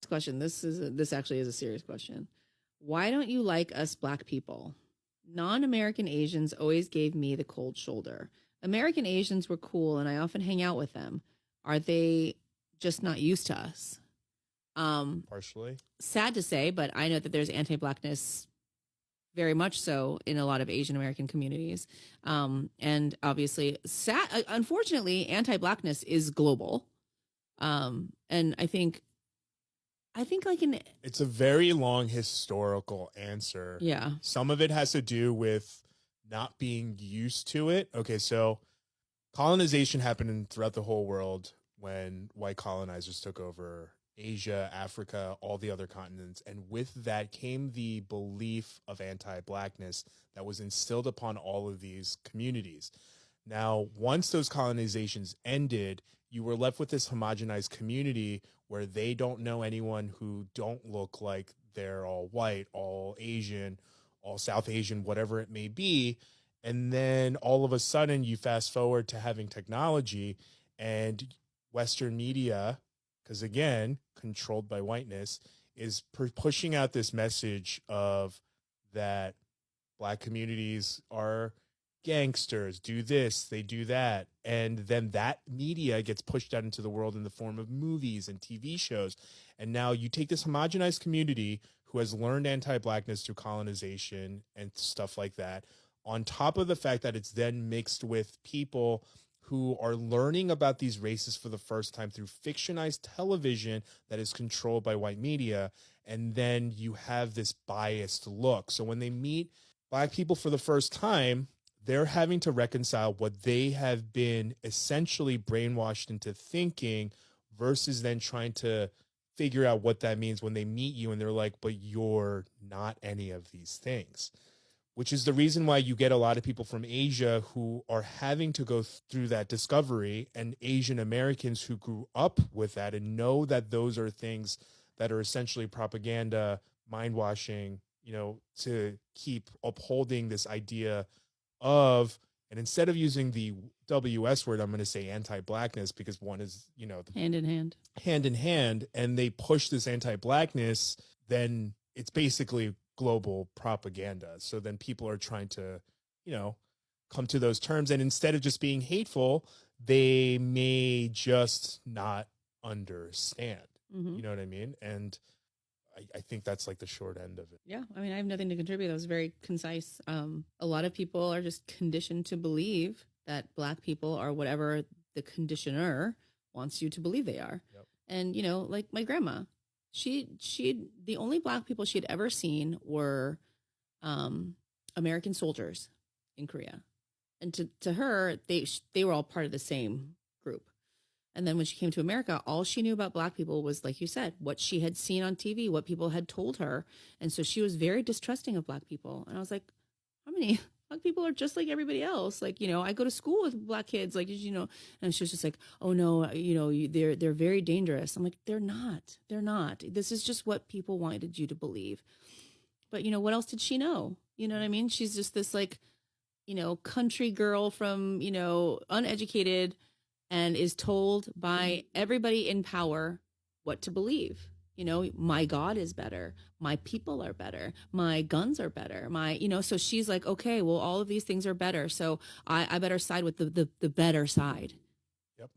question. This actually is a serious question. Why don't you like us Black people? Non-American Asians always gave me the cold shoulder. American Asians were cool, and I often hang out with them. Are they just not used to us? Partially. Sad to say, but I know that there's anti-Blackness very much so in a lot of Asian American communities. And obviously, unfortunately, anti-Blackness is global. And I think like it's a very long historical answer. Yeah. Some of it has to do with not being used to it. Okay, so colonization happened throughout the whole world when white colonizers took over Asia, Africa, all the other continents. And with that came the belief of anti-Blackness that was instilled upon all of these communities. Now, once those colonizations ended, you were left with this homogenized community where they don't know anyone who don't look like they're all white, all Asian, all South Asian, whatever it may be. And then all of a sudden you fast forward to having technology and Western media, because again, controlled by whiteness, is pushing out this message of that Black communities are gangsters, do this, they do that. And then that media gets pushed out into the world in the form of movies and TV shows. And now you take this homogenized community who has learned anti-Blackness through colonization and stuff like that, on top of the fact that it's then mixed with people who are learning about these races for the first time through fictionized television that is controlled by white media. And then you have this biased look. So when they meet Black people for the first time, they're having to reconcile what they have been essentially brainwashed into thinking versus then trying to figure out what that means when they meet you and they're like, but you're not any of these things. Which is the reason why you get a lot of people from Asia who are having to go through that discovery, and Asian Americans who grew up with that and know that those are things that are essentially propaganda, mind washing, you know, to keep upholding this idea of, and instead of using the WS word, I'm going to say anti-Blackness, because one is, you know, hand in hand, and they push this anti-Blackness, then it's basically global propaganda. So then people are trying to, you know, come to those terms, and instead of just being hateful, they may just not understand. Mm-hmm. You know what I mean? And I think that's like the short end of it. Yeah. I mean, I have nothing to contribute. That was very concise. A lot of people are just conditioned to believe that Black people are whatever the conditioner wants you to believe they are. Yep. And, you know, like my grandma, the only Black people she had ever seen were American soldiers in Korea. And to her, they were all part of the same group. And then when she came to America, all she knew about Black people was, like you said, what she had seen on TV, what people had told her. And so she was very distrusting of Black people. And I was like, how many Black people are just like everybody else? Like, you know, I go to school with Black kids, like, you know, and she was just like, oh no, you know, they're very dangerous. I'm like, they're not. This is just what people wanted you to believe. But, you know, what else did she know? You know what I mean? She's just this, like, you know, country girl from, you know, uneducated, and is told by everybody in power what to believe. You know, my God is better. My people are better. My guns are better. So she's like, okay, well, all of these things are better. So I better side with the better side. Yep.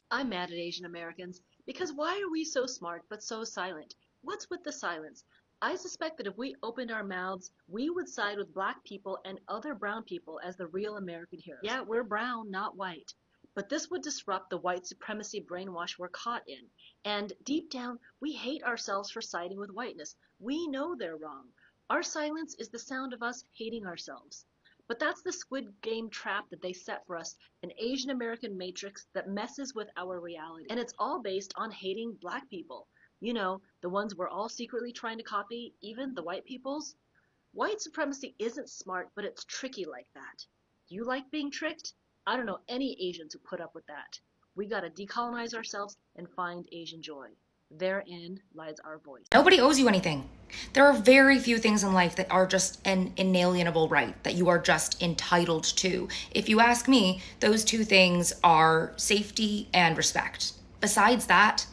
I'm mad at Asian Americans because why are we so smart but so silent? What's with the silence? I suspect that if we opened our mouths, we would side with Black people and other brown people as the real American heroes. Yeah, we're brown, not white. But this would disrupt the white supremacy brainwash we're caught in. And deep down, we hate ourselves for siding with whiteness. We know they're wrong. Our silence is the sound of us hating ourselves. But that's the Squid Game trap that they set for us, an Asian American matrix that messes with our reality. And it's all based on hating Black people. You know, the ones we're all secretly trying to copy, even the white peoples. White supremacy isn't smart, but it's tricky like that. You like being tricked? I don't know any Asians who put up with that. We gotta decolonize ourselves and find Asian joy. Therein lies our voice. Nobody owes you anything. There are very few things in life that are just an inalienable right, that you are just entitled to. If you ask me, those two things are safety and respect. Besides that,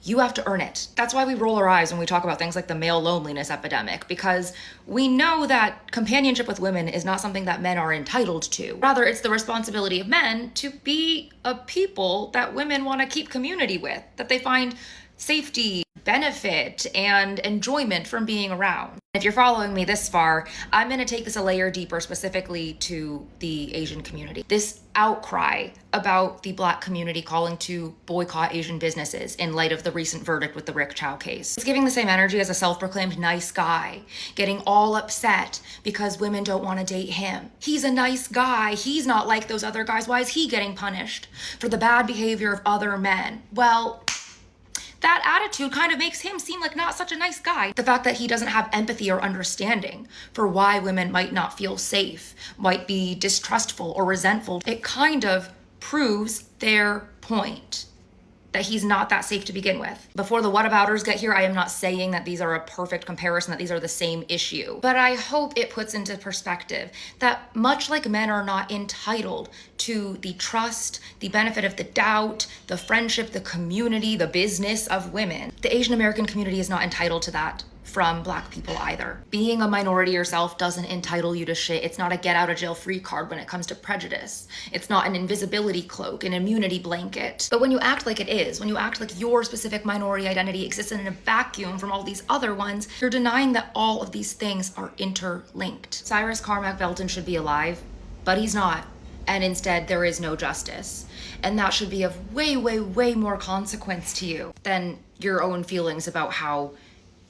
You have to earn it. That's why we roll our eyes when we talk about things like the male loneliness epidemic, because we know that companionship with women is not something that men are entitled to. Rather, it's the responsibility of men to be a people that women want to keep community with, that they find safety, benefit, and enjoyment from being around. If you're following me this far, I'm going to take this a layer deeper, specifically to the Asian community. This outcry about the Black community calling to boycott Asian businesses in light of the recent verdict with the Rick Chow case. It's giving the same energy as a self-proclaimed nice guy, getting all upset because women don't want to date him. He's a nice guy. He's not like those other guys. Why is he getting punished for the bad behavior of other men? Well, that attitude kind of makes him seem like not such a nice guy. The fact that he doesn't have empathy or understanding for why women might not feel safe, might be distrustful or resentful, it kind of proves their point that he's not that safe to begin with. Before the whatabouters get here, I am not saying that these are a perfect comparison, that these are the same issue. But I hope it puts into perspective that much like men are not entitled to the trust, the benefit of the doubt, the friendship, the community, the business of women, the Asian American community is not entitled to that from Black people either. Being a minority yourself doesn't entitle you to shit. It's not a get out of jail free card when it comes to prejudice. It's not an invisibility cloak, an immunity blanket. But when you act like it is, when you act like your specific minority identity exists in a vacuum from all these other ones, you're denying that all of these things are interlinked. Cyrus Carmack Belton should be alive, but he's not. And instead, there is no justice. And that should be of way, way, way more consequence to you than your own feelings about how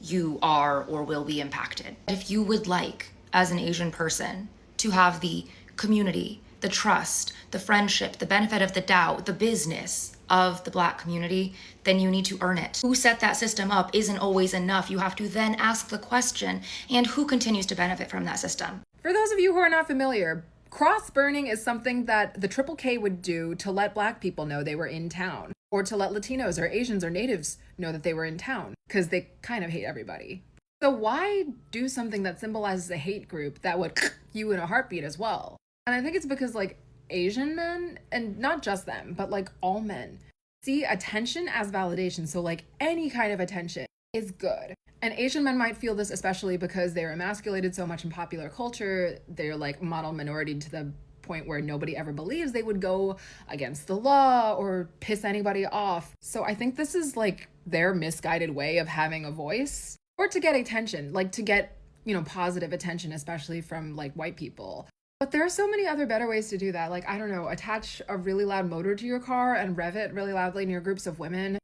you are or will be impacted. If you would like, as an Asian person, to have the community, the trust, the friendship, the benefit of the doubt, the business of the Black community, then you need to earn it. Who set that system up isn't always enough. You have to then ask the question, and who continues to benefit from that system? For those of you who are not familiar, cross burning is something that the Triple K would do to let Black people know they were in town, or to let Latinos or Asians or natives know that they were in town, because they kind of hate everybody. So why do something that symbolizes a hate group that would you in a heartbeat as well? And I think it's because like Asian men, and not just them, but like all men, see attention as validation. So like any kind of attention is good. And Asian men might feel this especially because they're emasculated so much in popular culture. They're like model minority to the point where nobody ever believes they would go against the law or piss anybody off. So I think this is like their misguided way of having a voice, or to get attention, like to get, you know, positive attention, especially from like white people. But there are so many other better ways to do that. Like, I don't know, attach a really loud motor to your car and rev it really loudly near groups of women,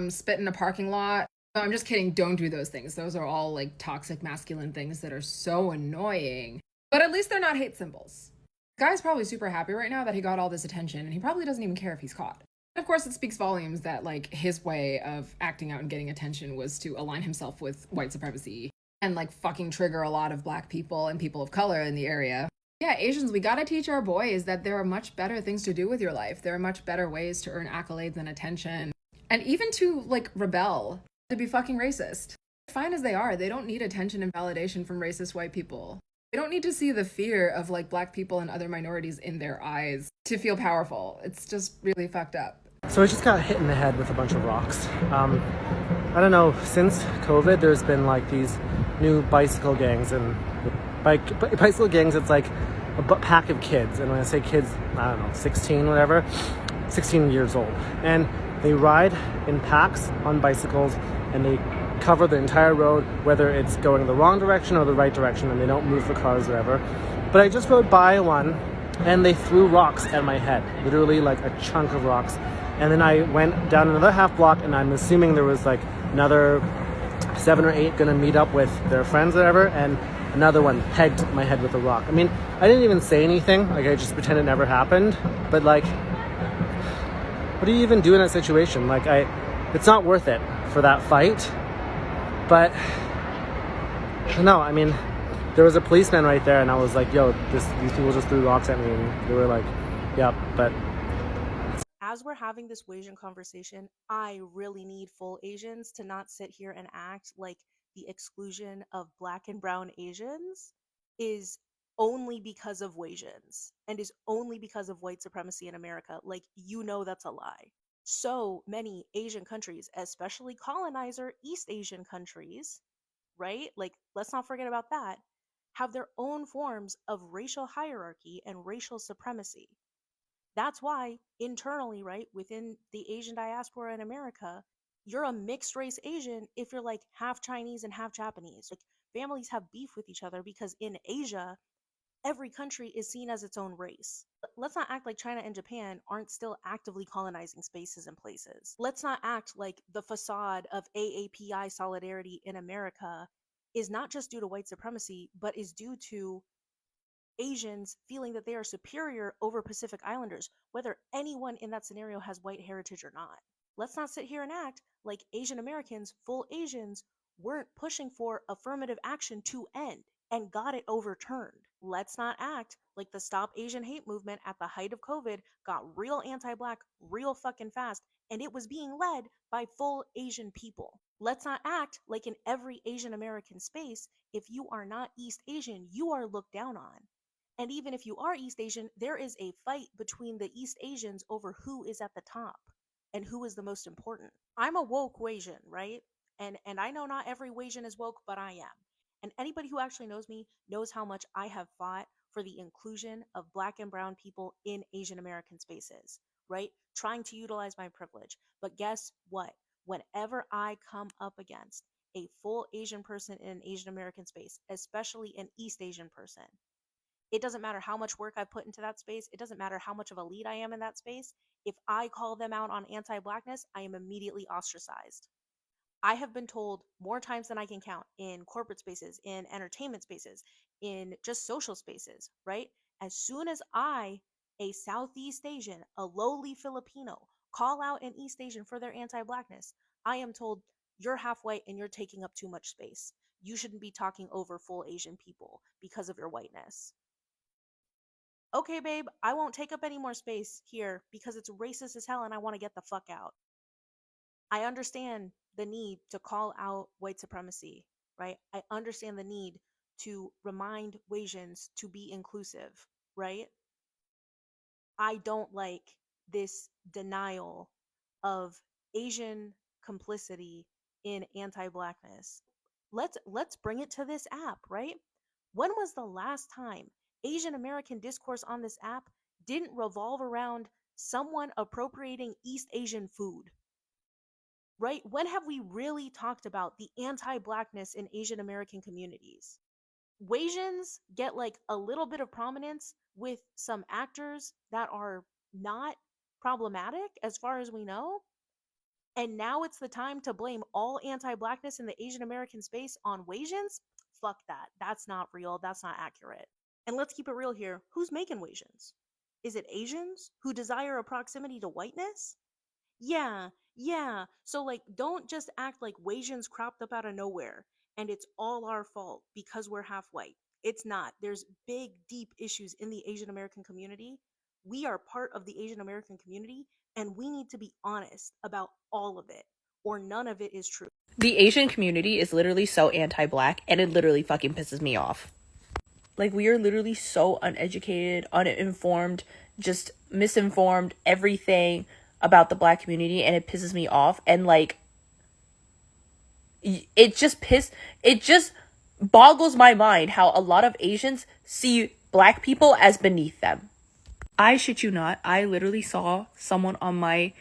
spit in a parking lot. No, I'm just kidding. Don't do those things. Those are all like toxic masculine things that are so annoying. But at least they're not hate symbols. The guy's probably super happy right now that he got all this attention, and he probably doesn't even care if he's caught. And of course, it speaks volumes that like his way of acting out and getting attention was to align himself with white supremacy and like fucking trigger a lot of Black people and people of color in the area. Yeah, Asians, we gotta teach our boys that there are much better things to do with your life. There are much better ways to earn accolades and attention, and even to like rebel, to be fucking racist. Fine as they are, they don't need attention and validation from racist white people. They don't need to see the fear of like Black people and other minorities in their eyes to feel powerful. It's just really fucked up. So I just got hit in the head with a bunch of rocks. I don't know, since COVID, there's been like these new bicycle gangs, and bicycle gangs, it's like a pack of kids. And when I say kids, I don't know, 16, whatever, 16 years old. And they ride in packs on bicycles, and they cover the entire road, whether it's going the wrong direction or the right direction, and they don't move the cars or whatever. But I just rode by one, and they threw rocks at my head, literally like a chunk of rocks. And then I went down another half block, and I'm assuming there was like another 7 or 8 gonna meet up with their friends or whatever, and another one pegged my head with a rock. I mean, I didn't even say anything, like I just pretended it never happened. But like, what do you even do in that situation? Like, it's not worth it for that fight. But no, I mean, there was a policeman right there, and I was like, yo, these people just threw rocks at me, and they were like, yep, but as we're having this Asian conversation, I really need full Asians to not sit here and act like the exclusion of Black and brown Asians is only because of Asians and is only because of white supremacy in America. Like, you know, that's a lie. so many Asian countries, especially colonizer East Asian countries, right? Like, let's not forget about that, have their own forms of racial hierarchy and racial supremacy. That's why internally, right, within the Asian diaspora in America, you're a mixed race Asian if you're like half Chinese and half Japanese. Like, families have beef with each other because in Asia, every country is seen as its own race. Let's not act like China and Japan aren't still actively colonizing spaces and places. Let's not act like the facade of AAPI solidarity in America is not just due to white supremacy, but is due to Asians feeling that they are superior over Pacific Islanders, whether anyone in that scenario has white heritage or not. Let's not sit here and act like Asian Americans, full Asians, weren't pushing for affirmative action to end and got it overturned. Let's not act like the Stop Asian Hate movement at the height of COVID got real anti Black real fucking fast, and it was being led by full Asian people. Let's not act like in every Asian American space, if you are not East Asian, you are looked down on. And even if you are East Asian, there is a fight between the East Asians over who is at the top and who is the most important. I'm a woke Wasian, right? And I know not every Wasian is woke, but I am. And anybody who actually knows me knows how much I have fought for the inclusion of Black and brown people in Asian American spaces, right? Trying to utilize my privilege. But guess what? Whenever I come up against a full Asian person in an Asian American space, especially an East Asian person, it doesn't matter how much work I put into that space. It doesn't matter how much of a lead I am in that space. If I call them out on anti-Blackness, I am immediately ostracized. I have been told more times than I can count in corporate spaces, in entertainment spaces, in just social spaces, right? As soon as I, a Southeast Asian, a lowly Filipino, call out an East Asian for their anti-Blackness, I am told, you're half white and you're taking up too much space. You shouldn't be talking over full Asian people because of your whiteness. Okay, babe, I won't take up any more space here because it's racist as hell and I want to get the fuck out. I understand the need to call out white supremacy, right? I understand the need to remind Wasians to be inclusive, right? I don't like this denial of Asian complicity in anti-Blackness. Let's bring it to this app, right? When was the last time Asian American discourse on this app didn't revolve around someone appropriating East Asian food? Right? When have we really talked about the anti-Blackness in Asian American communities? Wasians get like a little bit of prominence with some actors that are not problematic as far as we know. And now it's the time to blame all anti-Blackness in the Asian American space on Wasians? Fuck that. That's not real. That's not accurate. And let's keep it real here. Who's making Wasians? Is it Asians who desire a proximity to whiteness? Yeah. So, like, don't just act like Wasians cropped up out of nowhere and it's all our fault because we're half white. It's not. There's big, deep issues in the Asian American community. We are part of the Asian American community and we need to be honest about all of it, or none of it is true. The Asian community is literally so anti-Black, and it literally fucking pisses me off. Like, we are literally so uneducated, uninformed, just misinformed, everything about the Black community, and it pisses me off. And like, it just boggles my mind how a lot of Asians see Black people as beneath them. I shit you not, I literally saw someone on my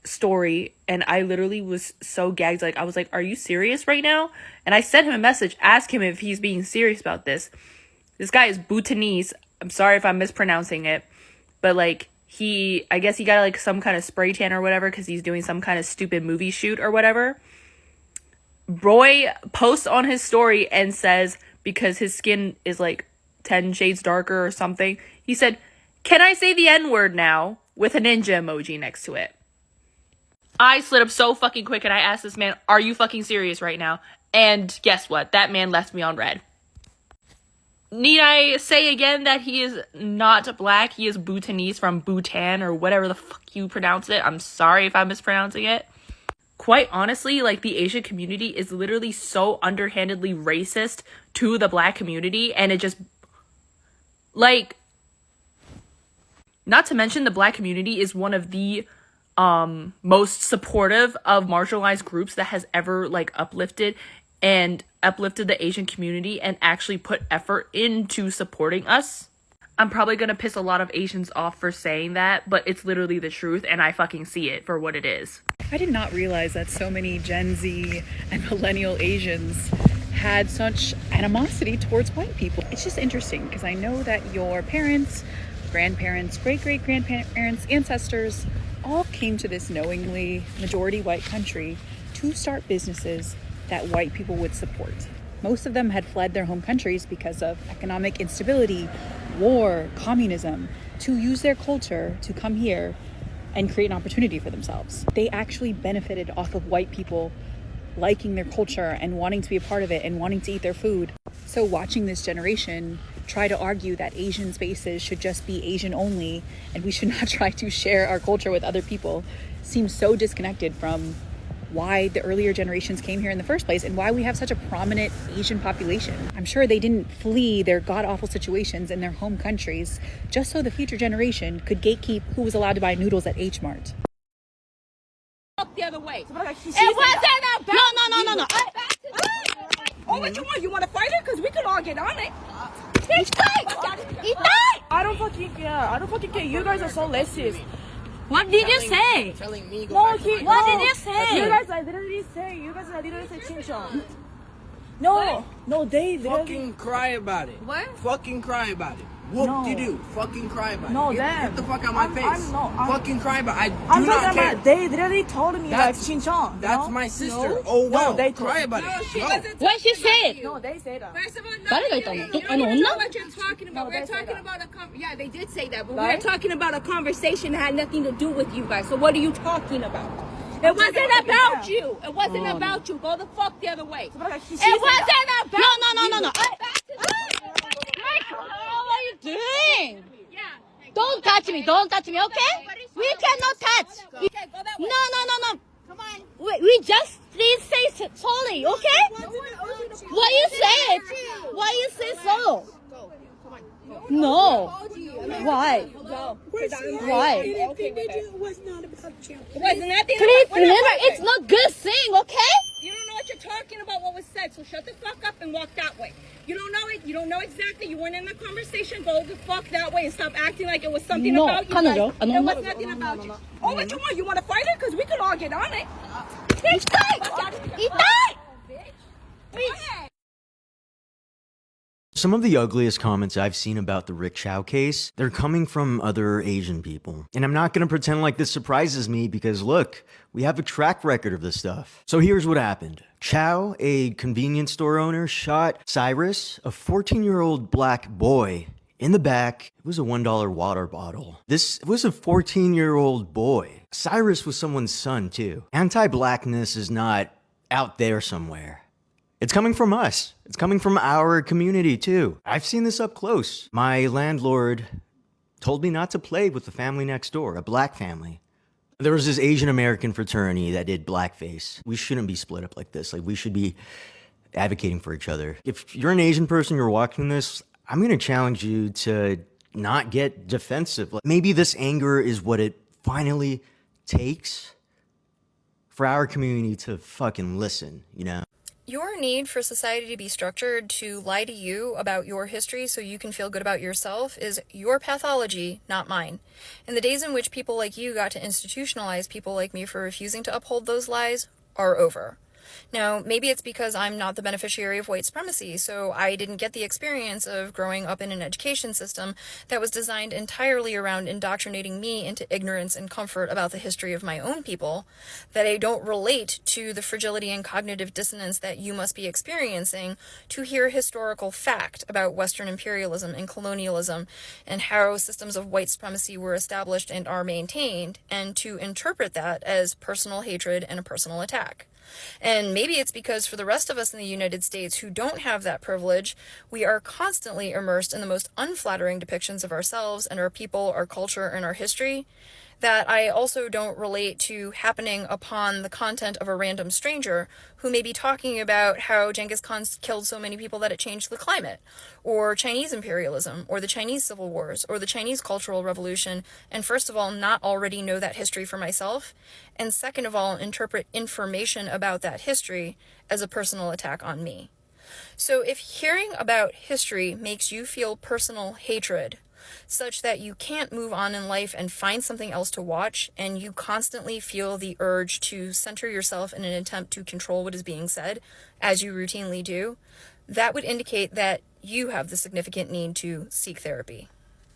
story and I literally was so gagged. Like, I was like, are you serious right now? And I sent him a message, ask him if he's being serious about this. This guy is Bhutanese. I'm sorry if I'm mispronouncing it, but like, I guess he got like some kind of spray tan or whatever because he's doing some kind of stupid movie shoot or whatever. Roy posts on his story and says, because his skin is like 10 shades darker or something, he said, can I say the N-word now? With a ninja emoji next to it. I slid up so fucking quick and I asked this man, are you fucking serious right now? And guess what? That man left me on red. Need I say again that he is not Black? He is Bhutanese from Bhutan or whatever the fuck you pronounce it. I'm sorry if I'm mispronouncing it. Quite honestly, like, the Asian community is literally so underhandedly racist to the Black community, and it just, like, not to mention the Black community is one of the most supportive of marginalized groups that has ever like uplifted the Asian community and actually put effort into supporting us. I'm probably gonna piss a lot of Asians off for saying that, but it's literally the truth, and I fucking see it for what it is. I did not realize that so many Gen Z and millennial Asians had such animosity towards white people. It's just interesting because I know that your parents, grandparents, great-great-grandparents, ancestors all came to this knowingly majority white country to start businesses that white people would support. Most of them had fled their home countries because of economic instability, war, communism, to use their culture to come here and create an opportunity for themselves. They actually benefited off of white people liking their culture and wanting to be a part of it and wanting to eat their food. So watching this generation try to argue that Asian spaces should just be Asian only and we should not try to share our culture with other people seems so disconnected from why the earlier generations came here in the first place and why we have such a prominent Asian population. I'm sure they didn't flee their god-awful situations in their home countries just so the future generation could gatekeep who was allowed to buy noodles at H Mart. The other way. It wasn't about no. Oh, what you want? You want to fight it? Because we could all get on it. He died. I don't fucking care. You guys are so racist. What did you say? Telling me What did you say? You guys are literally saying chinchon. No, they fucking cry about it. What? Fucking cry about it. Whoop-de-doo. Fucking cry about it. No, Get the fuck out of my face. Fucking cry about it. I'm I do not talking care. about they literally told me like chinchon. That's my sister. Oh, wow. they cry about it. What she said? No, they say that. First of all, you don't know what you're talking about. We're talking about yeah, they did say that, but we're talking about a conversation that had nothing to do with you guys. So what are you talking about? It wasn't about you. It wasn't about you. Go the fuck the other way. It wasn't about no. What are you doing? Don't touch me, okay? We cannot touch. No. Come on. We just please say sorry, okay? Why you say it? Why you say so? No. Why? Why? Anything they do was not about you. Please remember, it's not good thing, okay? You don't know what you're talking about, what was said, so shut the fuck up and walk that way. You don't know it, you don't know exactly, you weren't in the conversation, go the fuck that way and stop acting like it was something about you guys. It was nothing about you. Oh, what you want? You want to fight it? Because we could all get on it. He died! Some of the ugliest comments I've seen about the Rick Chow case, they're coming from other Asian people. And I'm not gonna pretend like this surprises me because look, we have a track record of this stuff. So here's what happened. Chow, a convenience store owner, shot Cyrus, a 14-year-old black boy, in the back. It was a $1 water bottle. This was a 14-year-old boy. Cyrus was someone's son too. Anti Blackness is not out there somewhere. It's coming from us. It's coming from our community too. I've seen this up close. My landlord told me not to play with the family next door, a black family. There was this Asian American fraternity that did blackface. We shouldn't be split up like this. Like, we should be advocating for each other. If you're an Asian person, you're watching this, I'm gonna challenge you to not get defensive. Like, maybe this anger is what it finally takes for our community to fucking listen, you know? Your need for society to be structured to lie to you about your history so you can feel good about yourself is your pathology, not mine. And the days in which people like you got to institutionalize people like me for refusing to uphold those lies are over. Now, maybe it's because I'm not the beneficiary of white supremacy, so I didn't get the experience of growing up in an education system that was designed entirely around indoctrinating me into ignorance and comfort about the history of my own people, that I don't relate to the fragility and cognitive dissonance that you must be experiencing to hear historical fact about Western imperialism and colonialism and how systems of white supremacy were established and are maintained, and to interpret that as personal hatred and a personal attack. And maybe it's because for the rest of us in the United States who don't have that privilege, we are constantly immersed in the most unflattering depictions of ourselves and our people, our culture, and our history, that I also don't relate to happening upon the content of a random stranger who may be talking about how Genghis Khan killed so many people that it changed the climate, or Chinese imperialism, or the Chinese civil wars, or the Chinese cultural revolution, and first of all, not already know that history for myself, and second of all, interpret information about that history as a personal attack on me. So if hearing about history makes you feel personal hatred, such that you can't move on in life and find something else to watch, and you constantly feel the urge to center yourself in an attempt to control what is being said, as you routinely do, that would indicate that you have the significant need to seek therapy.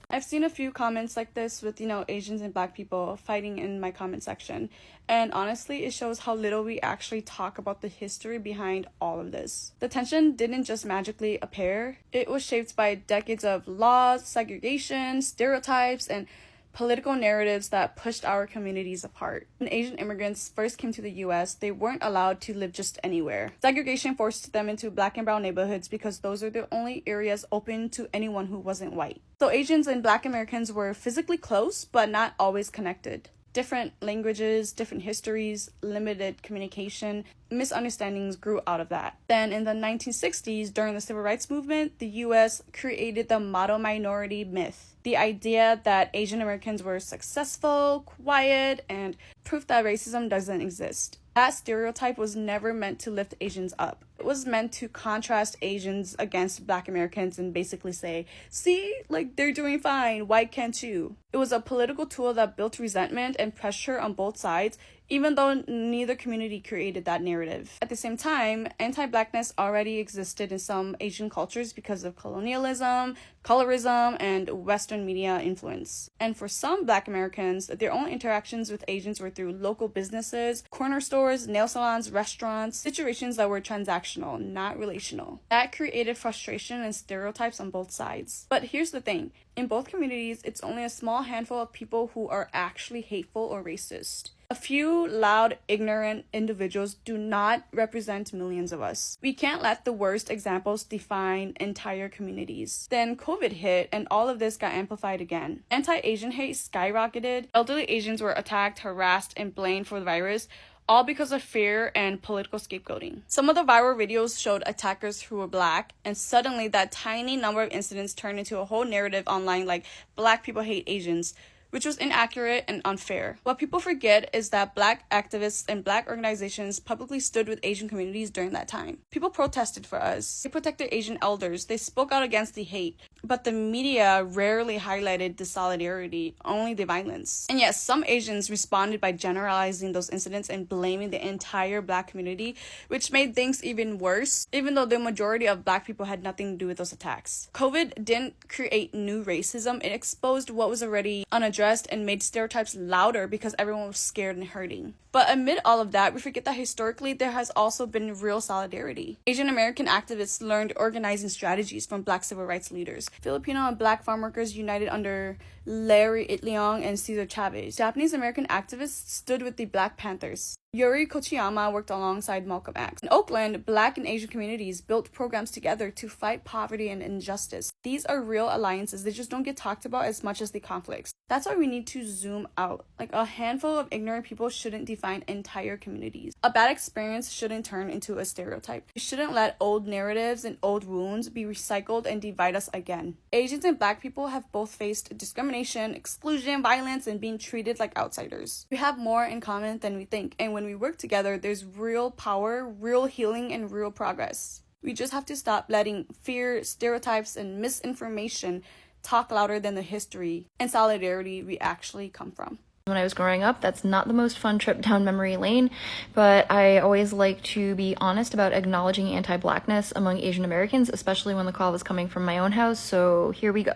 I've seen a few comments like this with, Asians and Black people fighting in my comment section. And honestly, it shows how little we actually talk about the history behind all of this. The tension didn't just magically appear. It was shaped by decades of laws, segregation, stereotypes, and political narratives that pushed our communities apart. When Asian immigrants first came to the US, they weren't allowed to live just anywhere. Segregation forced them into Black and brown neighborhoods because those are the only areas open to anyone who wasn't white. So Asians and Black Americans were physically close, but not always connected. Different languages, different histories, limited communication, misunderstandings grew out of that. Then in the 1960s, during the Civil Rights Movement, the US created the model minority myth. The idea that Asian Americans were successful, quiet, and proof that racism doesn't exist. That stereotype was never meant to lift Asians up. It was meant to contrast Asians against Black Americans and basically say, see, they're doing fine, why can't you? It was a political tool that built resentment and pressure on both sides, even though neither community created that narrative. At the same time, anti-Blackness already existed in some Asian cultures because of colonialism, colorism, and Western media influence. And for some Black Americans, their only interactions with Asians were through local businesses, corner stores, nail salons, restaurants, situations that were transactional, not relational. That created frustration and stereotypes on both sides. But here's the thing. In both communities, it's only a small handful of people who are actually hateful or racist. A few loud, ignorant individuals do not represent millions of us. We can't let the worst examples define entire communities. Then COVID hit and all of this got amplified again. Anti-Asian hate skyrocketed. Elderly Asians were attacked, harassed, and blamed for the virus, all because of fear and political scapegoating. Some of the viral videos showed attackers who were Black, and suddenly that tiny number of incidents turned into a whole narrative online like Black people hate Asians, which was inaccurate and unfair. What people forget is that Black activists and Black organizations publicly stood with Asian communities during that time. People protested for us. They protected Asian elders. They spoke out against the hate. But the media rarely highlighted the solidarity, only the violence. And yes, some Asians responded by generalizing those incidents and blaming the entire Black community, which made things even worse, even though the majority of Black people had nothing to do with those attacks. COVID didn't create new racism. It exposed what was already unaddressed and made stereotypes louder because everyone was scared and hurting. But amid all of that, we forget that historically there has also been real solidarity. Asian American activists learned organizing strategies from Black civil rights leaders. Filipino and Black farm workers united under Larry Itliong and Cesar Chavez. Japanese American activists stood with the Black Panthers. Yuri Kochiyama worked alongside Malcolm X. In Oakland, Black and Asian communities built programs together to fight poverty and injustice. These are real alliances. They just don't get talked about as much as the conflicts. That's why we need to zoom out. A handful of ignorant people shouldn't define entire communities. A bad experience shouldn't turn into a stereotype. We shouldn't let old narratives and old wounds be recycled and divide us again. Asians and Black people have both faced discrimination, exclusion, violence, and being treated like outsiders. We have more in common than we think, and when we work together, there's real power, real healing, and real progress. We just have to stop letting fear, stereotypes, and misinformation talk louder than the history and solidarity we actually come from. When I was growing up, that's not the most fun trip down memory lane, but I always like to be honest about acknowledging anti-Blackness among Asian Americans, especially when the call was coming from my own house, so here we go.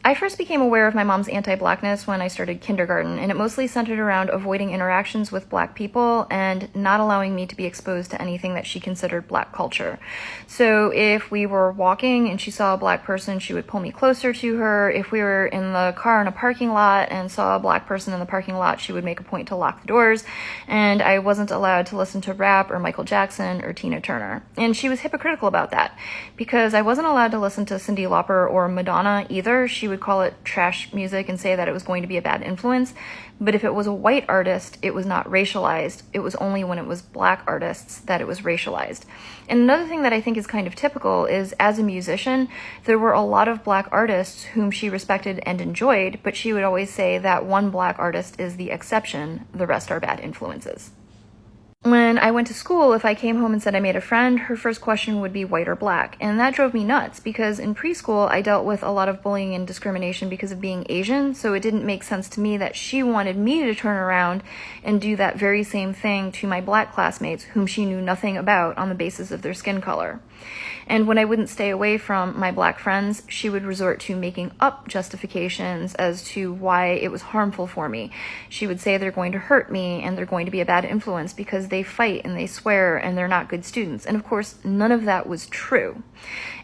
I first became aware of my mom's anti-Blackness when I started kindergarten, and it mostly centered around avoiding interactions with Black people and not allowing me to be exposed to anything that she considered Black culture. So if we were walking and she saw a Black person, she would pull me closer to her. If we were in the car in a parking lot and saw a Black person in the parking lot, she would make a point to lock the doors, and I wasn't allowed to listen to rap or Michael Jackson or Tina Turner. And she was hypocritical about that, because I wasn't allowed to listen to Cyndi Lauper or Madonna either. She would call it trash music and say that it was going to be a bad influence. But if it was a white artist, it was not racialized. It was only when it was black artists that it was racialized. And another thing that I think is kind of typical is, as a musician, there were a lot of black artists whom she respected and enjoyed, but she would always say that one black artist is the exception, the rest are bad influences. When I went to school, if I came home and said I made a friend, her first question would be white or black. And that drove me nuts because in preschool, I dealt with a lot of bullying and discrimination because of being Asian. So it didn't make sense to me that she wanted me to turn around and do that very same thing to my black classmates whom she knew nothing about on the basis of their skin color. And when I wouldn't stay away from my black friends, she would resort to making up justifications as to why it was harmful for me. She would say they're going to hurt me and they're going to be a bad influence because they fight and they swear and they're not good students. And of course, none of that was true.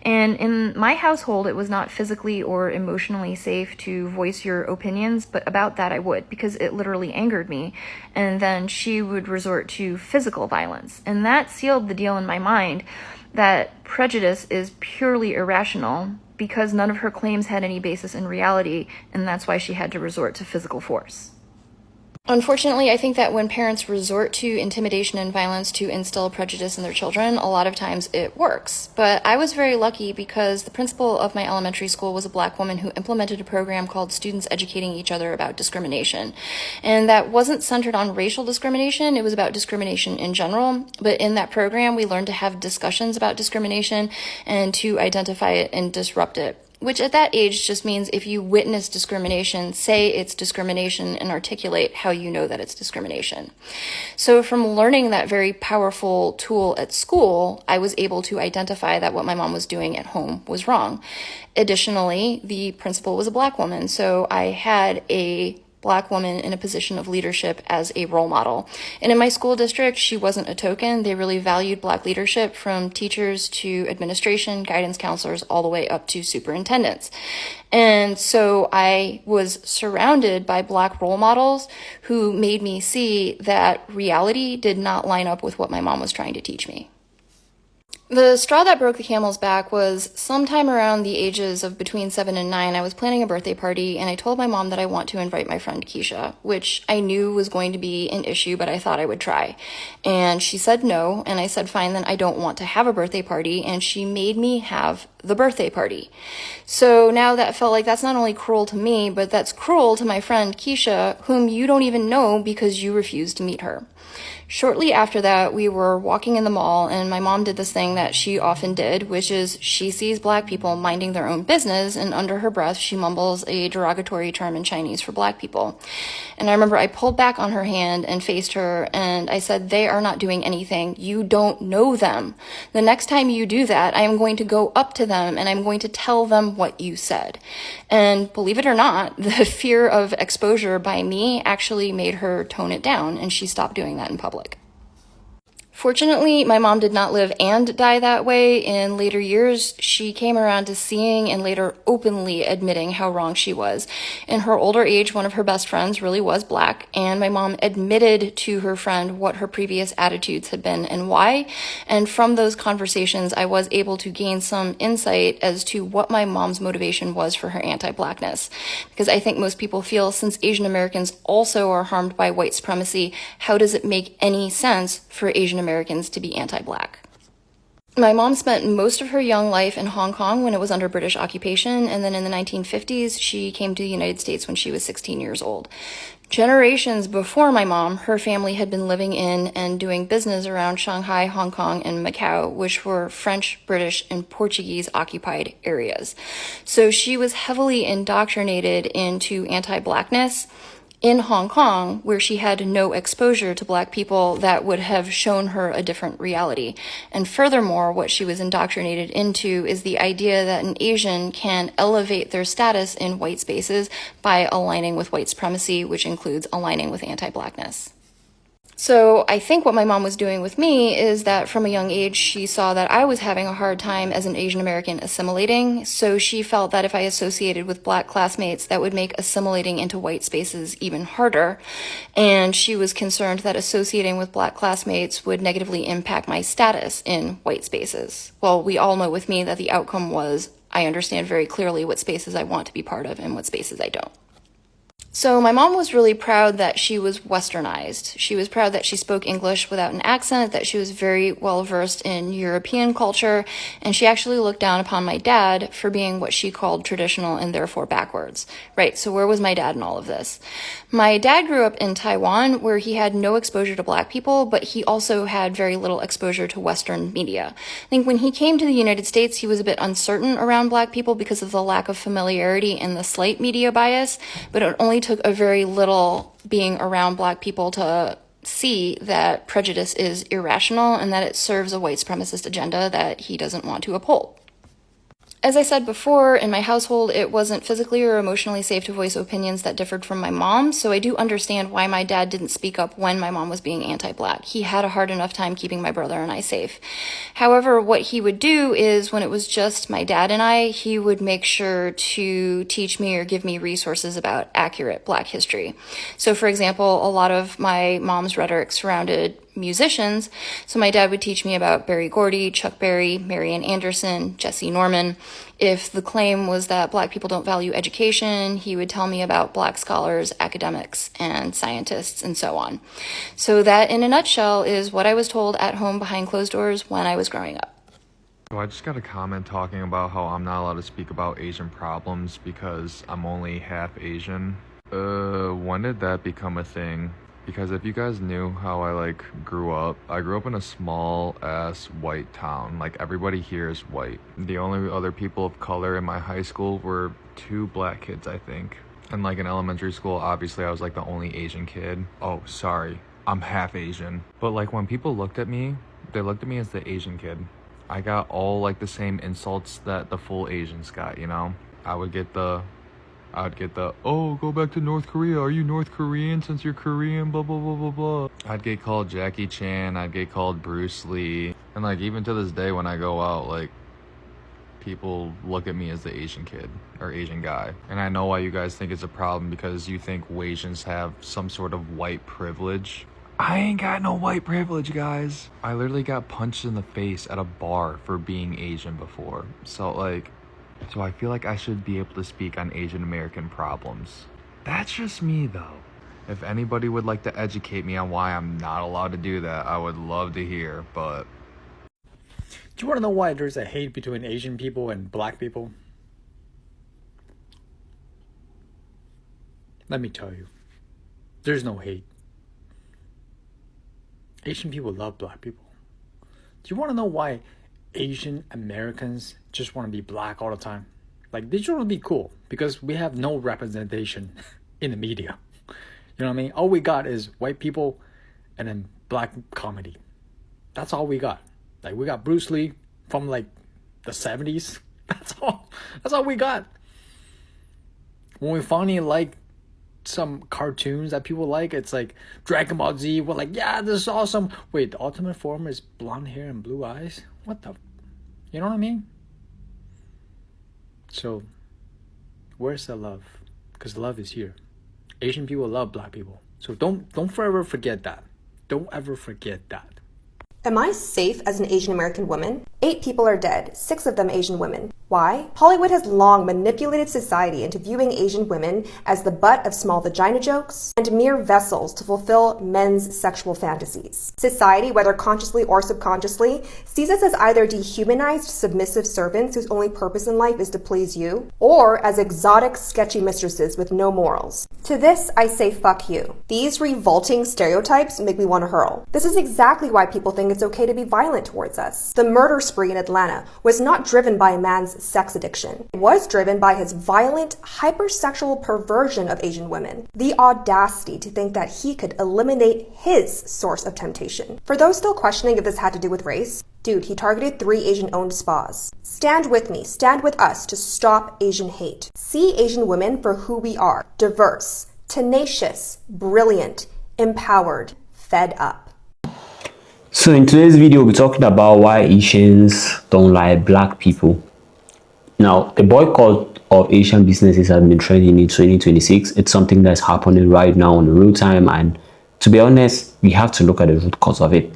And in my household, it was not physically or emotionally safe to voice your opinions, but about that I would, because it literally angered me. And then she would resort to physical violence. And that sealed the deal in my mind that prejudice is purely irrational because none of her claims had any basis in reality, and that's why she had to resort to physical force. Unfortunately, I think that when parents resort to intimidation and violence to instill prejudice in their children, a lot of times it works. But I was very lucky because the principal of my elementary school was a black woman who implemented a program called Students Educating Each Other About Discrimination. And that wasn't centered on racial discrimination, it was about discrimination in general. But in that program, we learned to have discussions about discrimination and to identify it and disrupt it. Which at that age just means if you witness discrimination, say it's discrimination and articulate how you know that it's discrimination. So from learning that very powerful tool at school, I was able to identify that what my mom was doing at home was wrong. Additionally, the principal was a black woman, so I had a black woman in a position of leadership as a role model. And in my school district, she wasn't a token. They really valued black leadership from teachers to administration, guidance counselors, all the way up to superintendents. And so I was surrounded by black role models who made me see that reality did not line up with what my mom was trying to teach me. The straw that broke the camel's back was sometime around the ages of between 7 and 9, I was planning a birthday party and I told my mom that I want to invite my friend Keisha, which I knew was going to be an issue, but I thought I would try. And she said no, and I said, fine, then I don't want to have a birthday party, and she made me have the birthday party. So now that felt like that's not only cruel to me, but that's cruel to my friend Keisha, whom you don't even know because you refused to meet her. Shortly after that, we were walking in the mall, and my mom did this thing that she often did, which is she sees black people minding their own business, and under her breath, she mumbles a derogatory term in Chinese for black people. And I remember I pulled back on her hand and faced her, and I said, they are not doing anything. You don't know them. The next time you do that, I am going to go up to them, and I'm going to tell them what you said. And believe it or not, the fear of exposure by me actually made her tone it down, and she stopped doing that in public. Fortunately, my mom did not live and die that way. In later years, she came around to seeing and later openly admitting how wrong she was. In her older age, one of her best friends really was black, and my mom admitted to her friend what her previous attitudes had been and why. And from those conversations, I was able to gain some insight as to what my mom's motivation was for her anti-blackness. Because I think most people feel, since Asian Americans also are harmed by white supremacy, how does it make any sense for Asian Americans to be anti-black? My mom spent most of her young life in Hong Kong when it was under British occupation, and then in the 1950s, she came to the United States when she was 16 years old. Generations before my mom, her family had been living in and doing business around Shanghai, Hong Kong, and Macau, which were French, British, and Portuguese occupied areas. So she was heavily indoctrinated into anti-blackness in Hong Kong, where she had no exposure to black people that would have shown her a different reality. And furthermore, what she was indoctrinated into is the idea that an Asian can elevate their status in white spaces by aligning with white supremacy, which includes aligning with anti-blackness. So I think what my mom was doing with me is that from a young age, she saw that I was having a hard time as an Asian American assimilating. So she felt that if I associated with black classmates, that would make assimilating into white spaces even harder. And she was concerned that associating with black classmates would negatively impact my status in white spaces. Well, we all know with me that the outcome was I understand very clearly what spaces I want to be part of and what spaces I don't. So my mom was really proud that she was westernized. She was proud that she spoke English without an accent, that she was very well versed in European culture, and she actually looked down upon my dad for being what she called traditional and therefore backwards. Right, so where was my dad in all of this? My dad grew up in Taiwan, where he had no exposure to Black people, but he also had very little exposure to Western media. I think when he came to the United States, he was a bit uncertain around Black people because of the lack of familiarity and the slight media bias, but it only took a very little being around Black people to see that prejudice is irrational and that it serves a white supremacist agenda that he doesn't want to uphold. As I said before, in my household, it wasn't physically or emotionally safe to voice opinions that differed from my mom, so I do understand why my dad didn't speak up when my mom was being anti-Black. He had a hard enough time keeping my brother and I safe. However, what he would do is, when it was just my dad and I, he would make sure to teach me or give me resources about accurate Black history. So, for example, a lot of my mom's rhetoric surrounded musicians. So my dad would teach me about Berry Gordy, Chuck Berry, Marian Anderson, Jesse Norman. If the claim was that Black people don't value education, he would tell me about Black scholars, academics, and scientists, and so on. So that, in a nutshell, is what I was told at home behind closed doors when I was growing up. So I just got a comment talking about how I'm not allowed to speak about Asian problems because I'm only half Asian. When did that become a thing? Because if you guys knew how I grew up in a small ass white town. Like, everybody here is white. The only other people of color in my high school were 2 Black kids, I think. And in elementary school, obviously I was the only Asian kid. Oh, sorry, I'm half Asian. But when people looked at me, they looked at me as the Asian kid. I got all the same insults that the full Asians got, you know? I would get the, oh, go back to North Korea. Are you North Korean since you're Korean? Blah, blah, blah, blah, blah. I'd get called Jackie Chan. I'd get called Bruce Lee. And even to this day when I go out, people look at me as the Asian kid or Asian guy. And I know why you guys think it's a problem, because you think Asians have some sort of white privilege. I ain't got no white privilege, guys. I literally got punched in the face at a bar for being Asian before. So I feel like I should be able to speak on Asian American problems. That's just me, though. If anybody would like to educate me on why I'm not allowed to do that, I would love to hear, but... Do you want to know why there's a hate between Asian people and Black people? Let me tell you. There's no hate. Asian people love Black people. Do you want to know why Asian Americans just want to be Black all the time? They just want to be cool because we have no representation in the media. You know what I mean? All we got is white people and then Black comedy. That's all we got. We got Bruce Lee from the 70s. That's all we got. When we finally some cartoons that people it's Dragon Ball Z. We're yeah, this is awesome. Wait, the ultimate form is blonde hair and blue eyes? What the... You know what I mean? So, where's the love? Because love is here. Asian people love Black people. So don't forever forget that. Don't ever forget that. Am I safe as an Asian American woman? 8 people are dead, 6 of them Asian women. Why? Hollywood has long manipulated society into viewing Asian women as the butt of small vagina jokes and mere vessels to fulfill men's sexual fantasies. Society, whether consciously or subconsciously, sees us as either dehumanized, submissive servants whose only purpose in life is to please you, or as exotic, sketchy mistresses with no morals. To this, I say fuck you. These revolting stereotypes make me want to hurl. This is exactly why people think it's okay to be violent towards us. The murder spree in Atlanta was not driven by a man's sex addiction. It was driven by his violent, hypersexual perversion of Asian women. The audacity to think that he could eliminate his source of temptation. For those still questioning if this had to do with race, dude, he targeted 3 Asian-owned spas. Stand with me, stand with us to stop Asian hate. See Asian women for who we are. Diverse, tenacious, brilliant, empowered, fed up. So in today's video, we'll be talking about why Asians don't like Black people. Now, the boycott of Asian businesses has been trending in 2026. It's something that's happening right now in real time, and to be honest, we have to look at the root cause of it.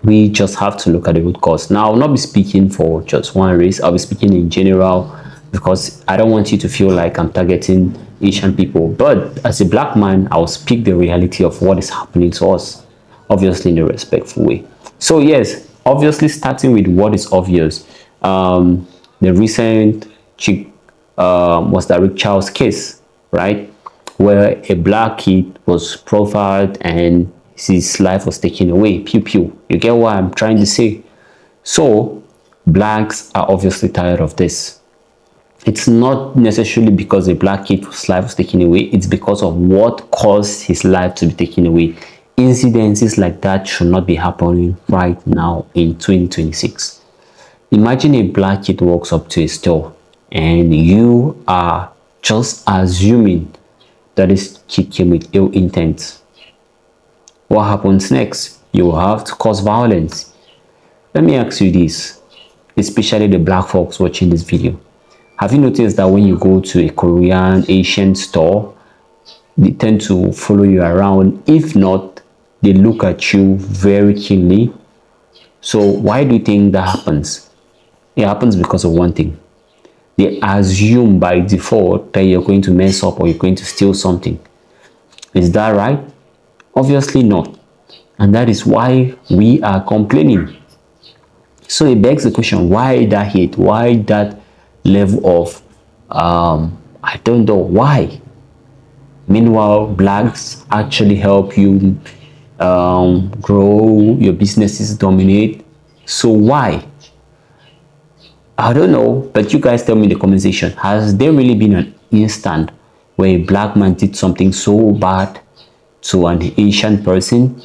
we just have to look at the root cause. Now, I'll not be speaking for just one race. I'll be speaking in general because I don't want you to feel like I'm targeting Asian people. But as a black man, I'll speak the reality of what is happening to us, obviously in a respectful way. So yes, obviously starting with what is obvious. The recent chick was the Rick Charles case, right? Where a black kid was profiled and his life was taken away. Pew pew. You get what I'm trying to say? So blacks are obviously tired of this. It's not necessarily because a black kid's life was taken away. It's because of what caused his life to be taken away. Incidences like that should not be happening right now in 2026. Imagine a black kid walks up to a store and you are just assuming that this kid came with ill intent. What happens next? You will have to cause violence. Let me ask you this, especially the black folks watching this video. Have you noticed that when you go to a Korean, Asian store, they tend to follow you around? If not, they look at you very keenly. So why do you think that happens? It happens because of one thing. They assume by default that you're going to mess up or you're going to steal something. Is that right? Obviously not. And that is why we are complaining. So it begs the question, why that hate? Why that level of, I don't know why? Meanwhile, blacks actually help you grow, your businesses dominate. So why? I don't know, but you guys tell me in the comment section, has there really been an instant where a black man did something so bad to an Asian person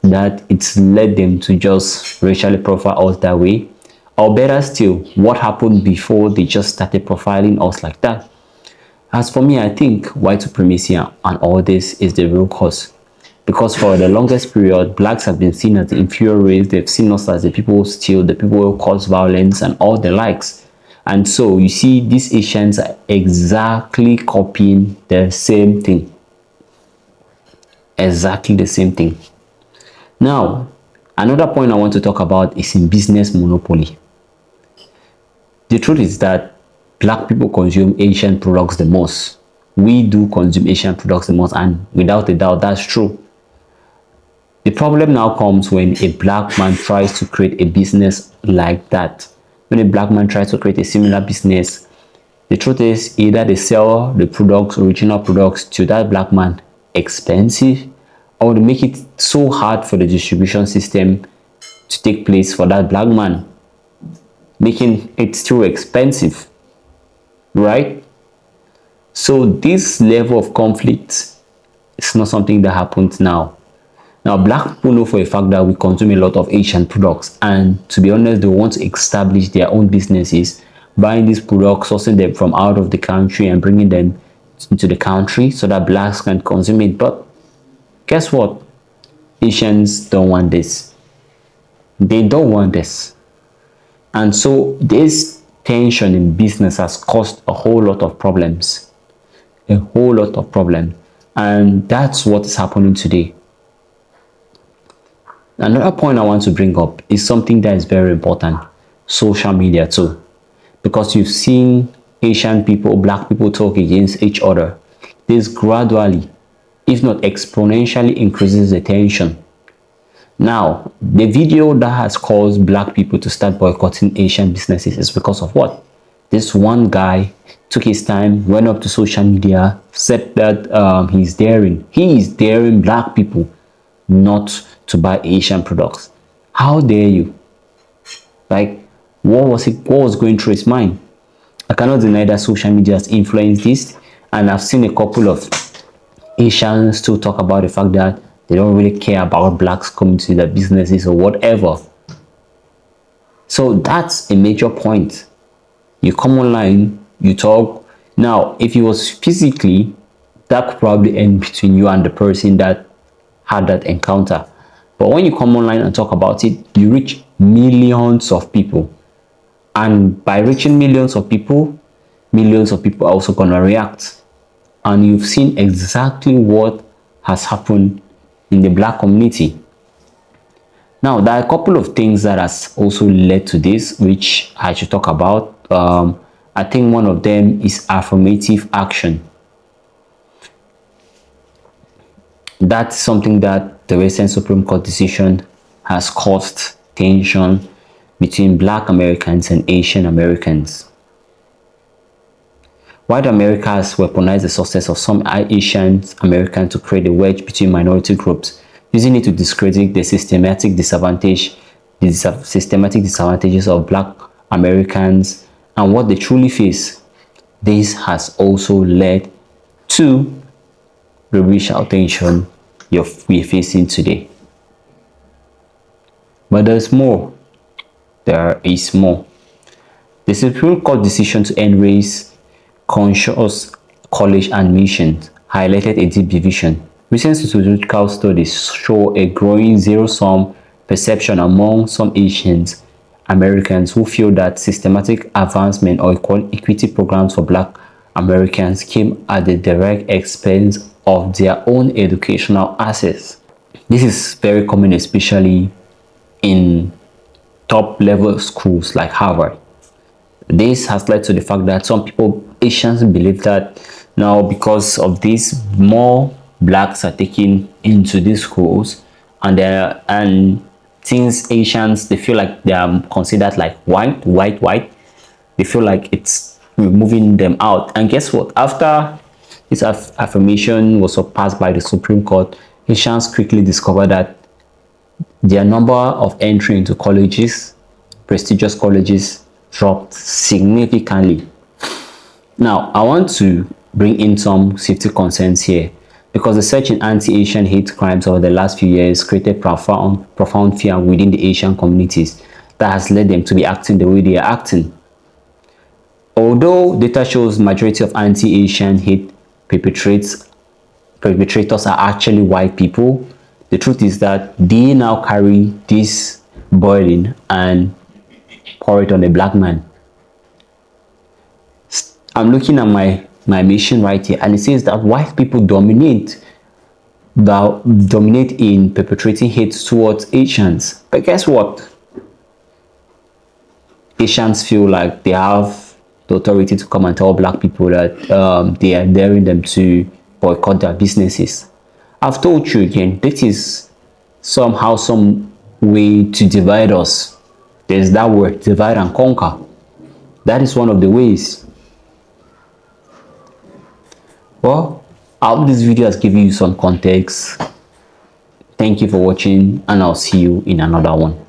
that it's led them to just racially profile us that way? Or better still, what happened before they just started profiling us like that? As for me, I think white supremacy and all this is the real cause. Because for the longest period, blacks have been seen as the inferior race. They've seen us as the people who steal, the people who cause violence and all the likes. And so you see, these Asians are exactly copying the same thing. Exactly the same thing. Now, another point I want to talk about is in business monopoly. The truth is that black people consume Asian products the most. We do consume Asian products the most, and without a doubt, that's true. The problem now comes when a black man tries to create a business like that. When a black man tries to create a similar business, the truth is either they sell the products, original products, to that black man expensive, or they make it so hard for the distribution system to take place for that black man, making it still expensive, right? So this level of conflict is not something that happens now. Now, black people know for a fact that we consume a lot of Asian products, and to be honest, they want to establish their own businesses, buying these products, sourcing them from out of the country and bringing them into the country so that blacks can consume it. But guess what? Asians don't want this. They don't want this. And so this tension in business has caused a whole lot of problems. A whole lot of problems. And that's what is happening today. Another point I want to bring up is something that is very important. Social media too. Because you've seen Asian people, black people talk against each other. This gradually, if not exponentially, increases the tension. Now, the video that has caused black people to start boycotting Asian businesses is because of what? This one guy took his time, went up to social media, said that he is daring black people not to buy Asian products. How dare you? Like, what was going through his mind? I cannot deny that social media has influenced this, and I've seen a couple of Asians to talk about the fact that they don't really care about blacks coming to their businesses or whatever. So that's a major point. You come online, you talk. Now, if it was physically, that could probably end between you and the person that had that encounter. But when you come online and talk about it, you reach millions of people. And by reaching millions of people are also going to react. And you've seen exactly what has happened in the black community. Now, there are a couple of things that has also led to this, which I should talk about. I think one of them is affirmative action. That's something that the recent Supreme Court decision has caused tension between Black Americans and Asian Americans. White America has weaponized the success of some Asian Americans to create a wedge between minority groups, using it to discredit the systematic disadvantages of Black Americans and what they truly face. This has also led to the racial tension we're facing today. But there's more. There is more. The Supreme Court decision to end race-conscious college admissions highlighted a deep division. Recent sociological studies show a growing zero-sum perception among some Asian Americans who feel that systematic advancement or equity programs for Black Americans came at the direct expense of their own educational access. This is very common, especially in top-level schools like Harvard. This has led to the fact that some people, Asians, believe that now because of this, more blacks are taken into these schools, and since Asians, they feel like they are considered like white, they feel like it's removing them out. And guess what? After this affirmation was surpassed by the Supreme Court, Asians quickly discovered that their number of entry into colleges, prestigious colleges, dropped significantly. Now, I want to bring in some safety concerns here, because the surge in anti-Asian hate crimes over the last few years created profound fear within the Asian communities that has led them to be acting the way they are acting. Although data shows majority of anti-Asian hate perpetrators are actually white people, the truth is that they now carry this burden and pour it on a black man. I'm looking at my mission right here, and it says that white people dominate in perpetrating hate towards Asians. But guess what? Asians feel like they have the authority to come and tell black people that they are daring them to boycott their businesses. I've told you again, this is somehow some way to divide us. There's that word, divide and conquer. That is one of the ways. Well, I hope this video has given you some context. Thank you for watching, and I'll see you in another one.